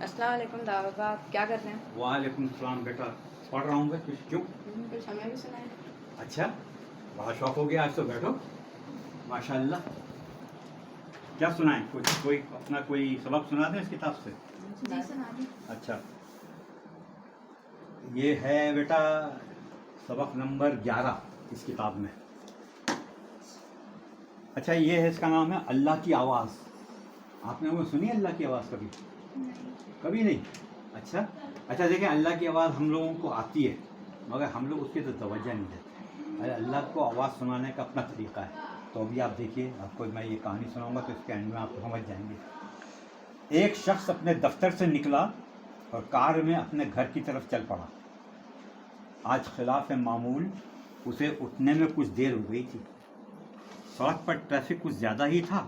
السلام علیکم داؤد صاحب، کیا کر رہے ہیں؟ وعلیکم السلام بیٹا، پڑھ رہا ہوں. کچھ کیوں؟ کچھ ہمیں بھی سنائیں. اچھا، بڑا شوق ہو گیا آج تو. بیٹھو، ماشاء اللہ. کیا سنائیں؟ کوئی اپنا کوئی سبق سنا دیں اس کتاب سے. جی سنا دیں. اچھا، یہ ہے بیٹا سبق نمبر 11 اس کتاب میں. اچھا، یہ ہے، اس کا نام ہے اللہ کی آواز. آپ نے وہ سنی اللہ کی آواز کبھی؟ کبھی نہیں. اچھا دیکھیں، اللہ کی آواز ہم لوگوں کو آتی ہے مگر ہم لوگ اس کی تو توجہ نہیں دیتے. ارے اللہ کو آواز سنانے کا اپنا طریقہ ہے. تو ابھی آپ دیکھیے، آپ کو میں یہ کہانی سناؤں گا تو اس کے اینڈ میں آپ کو سمجھ جائیں گے. ایک شخص اپنے دفتر سے نکلا اور کار میں اپنے گھر کی طرف چل پڑا. آج خلاف معمول اسے اٹھنے میں کچھ دیر ہو گئی تھی. سڑک پر ٹریفک کچھ زیادہ ہی تھا،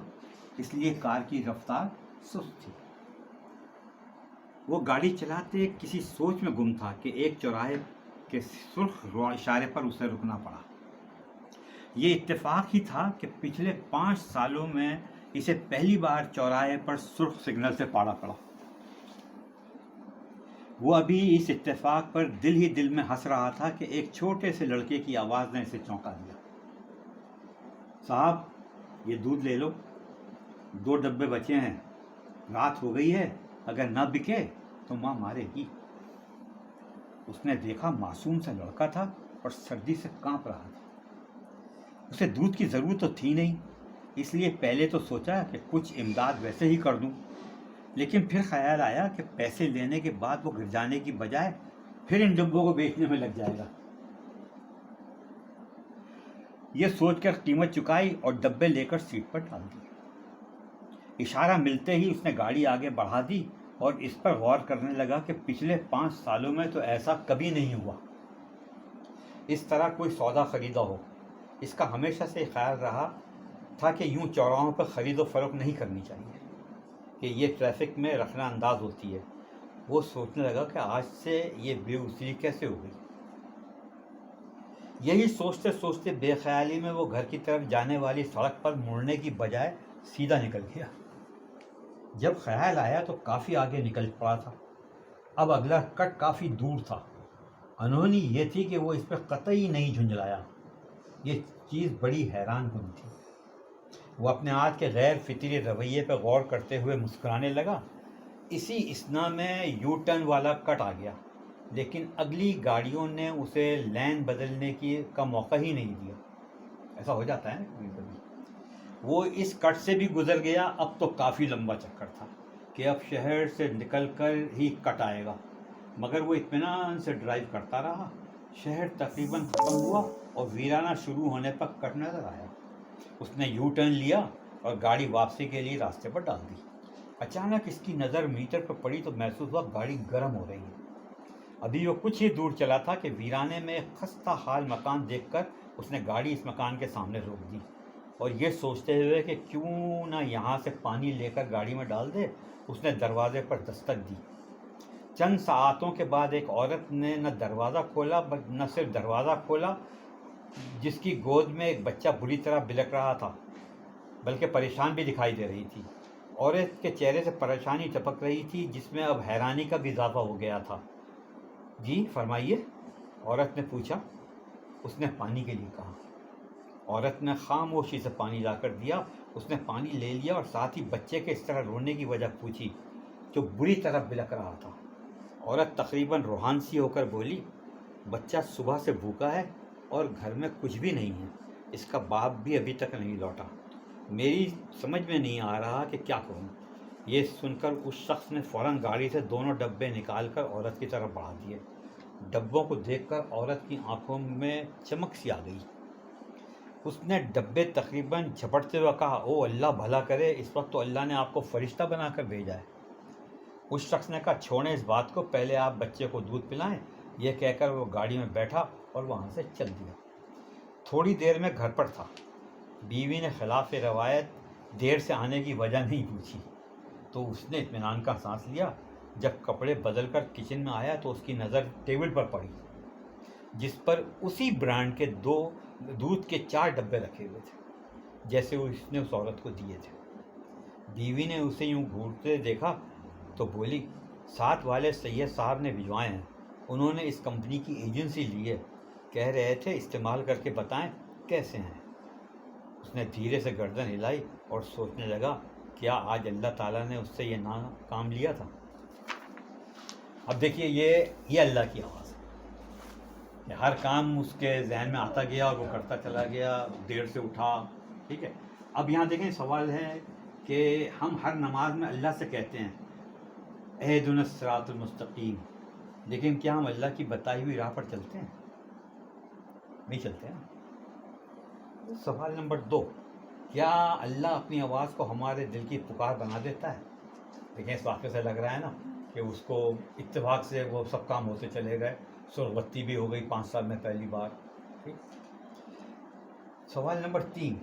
اس لیے کار کی رفتار سست تھی. وہ گاڑی چلاتے کسی سوچ میں گم تھا کہ ایک چوراہے کے سرخ اشارے پر اسے رکنا پڑا. یہ اتفاق ہی تھا کہ پچھلے 5 سالوں میں اسے پہلی بار چوراہے پر سرخ سگنل سے پاڑا پڑا. وہ ابھی اس اتفاق پر دل ہی دل میں ہنس رہا تھا کہ ایک چھوٹے سے لڑکے کی آواز نے اسے چونکا دیا. صاحب، یہ دودھ لے لو، 2 ڈبے بچے ہیں، رات ہو گئی ہے، اگر نہ بکے تو ماں مارے گی. اس نے دیکھا معصوم سا لڑکا تھا اور سردی سے کانپ رہا تھا. اسے دودھ کی ضرورت تو تھی نہیں، اس لیے پہلے تو سوچا کہ کچھ امداد ویسے ہی کر دوں، لیکن پھر خیال آیا کہ پیسے لینے کے بعد وہ گر جانے کی بجائے پھر ان ڈبوں کو بیچنے میں لگ جائے گا. یہ سوچ کر قیمت چکائی اور ڈبے لے کر سیٹ پر ڈال دی. اشارہ ملتے ہی اس نے گاڑی آگے بڑھا دی اور اس پر غور کرنے لگا کہ پچھلے 5 سالوں میں تو ایسا کبھی نہیں ہوا اس طرح کوئی سودا خریدا ہو. اس کا ہمیشہ سے خیال رہا تھا کہ یوں چوراہوں پر خرید و فروخت نہیں کرنی چاہیے، کہ یہ ٹریفک میں رخنہ انداز ہوتی ہے. وہ سوچنے لگا کہ آج سے یہ بے اصولی کیسے ہو گئی. یہی سوچتے سوچتے بے خیالی میں وہ گھر کی طرف جانے والی سڑک پر مڑنے کی بجائے سیدھا نکل گیا. جب خیال آیا تو کافی آگے نکل پڑا تھا. اب اگلا کٹ کافی دور تھا. انہونی یہ تھی کہ وہ اس پر قطعی نہیں جھنجھلایا. یہ چیز بڑی حیران کن تھی. وہ اپنے آج کے غیر فطری رویے پہ غور کرتے ہوئے مسکرانے لگا. اسی اثنا میں یو ٹرن والا کٹ آ گیا، لیکن اگلی گاڑیوں نے اسے لین بدلنے کا موقع ہی نہیں دیا. ایسا ہو جاتا ہے نا کبھی کبھی. وہ اس کٹ سے بھی گزر گیا. اب تو کافی لمبا چکر تھا کہ اب شہر سے نکل کر ہی کٹ آئے گا، مگر وہ اطمینان سے ڈرائیو کرتا رہا. شہر تقریباً ختم ہوا اور ویرانہ شروع ہونے پر کٹ نظر آیا. اس نے یو ٹرن لیا اور گاڑی واپسی کے لیے راستے پر ڈال دی. اچانک اس کی نظر میٹر پر پڑی تو محسوس ہوا گاڑی گرم ہو رہی ہے. ابھی وہ کچھ ہی دور چلا تھا کہ ویرانے میں ایک خستہ حال مکان دیکھ کر اس نے گاڑی اس مکان کے سامنے روک دی اور یہ سوچتے ہوئے کہ کیوں نہ یہاں سے پانی لے کر گاڑی میں ڈال دے، اس نے دروازے پر دستک دی. چند ساعتوں کے بعد ایک عورت نے نہ دروازہ کھولا، نہ صرف دروازہ کھولا، جس کی گود میں ایک بچہ بری طرح بلک رہا تھا، بلکہ پریشان بھی دکھائی دے رہی تھی. عورت کے چہرے سے پریشانی ٹپک رہی تھی، جس میں اب حیرانی کا بھی اضافہ ہو گیا تھا. جی فرمائیے، عورت نے پوچھا. اس نے پانی کے لیے کہا. عورت نے خاموشی سے پانی لا کر دیا. اس نے پانی لے لیا اور ساتھ ہی بچے کے اس طرح رونے کی وجہ پوچھی جو بری طرح بلک رہا تھا. عورت تقریباً روحان سی ہو کر بولی، بچہ صبح سے بھوکا ہے اور گھر میں کچھ بھی نہیں ہے. اس کا باپ بھی ابھی تک نہیں لوٹا. میری سمجھ میں نہیں آ رہا کہ کیا کروں. یہ سن کر اس شخص نے فوراً گاڑی سے 2 ڈبے نکال کر عورت کی طرف بڑھا دیے. ڈبوں کو دیکھ کر عورت کی آنکھوں میں چمک سی آ گئی. اس نے ڈبے تقریباً جھپٹتے ہوئے کہا، او اللہ بھلا کرے، اس وقت تو اللہ نے آپ کو فرشتہ بنا کر بھیجا ہے. اس شخص نے کہا، چھوڑیں اس بات کو، پہلے آپ بچے کو دودھ پلائیں. یہ کہہ کر وہ گاڑی میں بیٹھا اور وہاں سے چل دیا. تھوڑی دیر میں گھر پر تھا. بیوی نے خلاف روایت دیر سے آنے کی وجہ نہیں پوچھی تو اس نے اطمینان کا سانس لیا. جب کپڑے بدل کر کچن میں آیا تو اس کی نظر ٹیبل پر پڑی جس پر اسی برانڈ کے 2 دودھ کے 4 ڈبے رکھے ہوئے تھے جیسے اس نے اس عورت کو دیے تھے. بیوی نے اسے یوں گھورتے دیکھا تو بولی، ساتھ والے سید صاحب نے بھجوائے ہیں، انہوں نے اس کمپنی کی ایجنسی لی ہے، کہہ رہے تھے استعمال کر کے بتائیں کیسے ہیں۔ اس نے دھیرے سے گردن ہلائی اور سوچنے لگا، کیا آج اللہ تعالیٰ نے اس سے یہ کام لیا تھا؟ اب دیکھیے یہ اللہ کی آواز ہے کہ ہر کام اس کے ذہن میں آتا گیا اور وہ کرتا چلا گیا، دیر سے اٹھا، ٹھیک ہے۔ اب یہاں دیکھیں سوال ہے کہ ہم ہر نماز میں اللہ سے کہتے ہیں اہدنا الصراط المستقیم، لیکن کیا ہم اللہ کی بتائی ہوئی راہ پر چلتے ہیں؟ نہیں چلتے ہیں۔ سوال نمبر 2، کیا اللہ اپنی آواز کو ہمارے دل کی پکار بنا دیتا ہے؟ دیکھیں اس واقعے سے لگ رہا ہے نا کہ اس کو اتفاق سے وہ سب کام ہوتے چلے گئے، سرغتی بھی ہو گئی 5 سال میں پہلی بار، ٹھیک۔ سوال نمبر 3،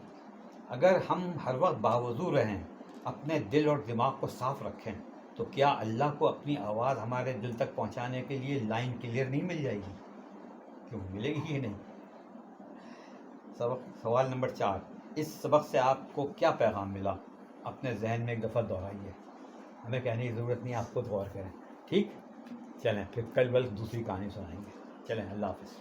اگر ہم ہر وقت باوضو رہیں، اپنے دل اور دماغ کو صاف رکھیں، تو کیا اللہ کو اپنی آواز ہمارے دل تک پہنچانے کے لیے لائن کلیئر نہیں مل جائے گی؟ کیوں ملے گی ہی نہیں؟ سوال نمبر 4، اس سبق سے آپ کو کیا پیغام ملا؟ اپنے ذہن میں ایک دفعہ دہرائیے، ہمیں کہنے کی ضرورت نہیں، آپ خود غور کریں، ٹھیک۔ چلیں پھر کل دوسری کہانی سنائیں گے، چلیں اللہ حافظ۔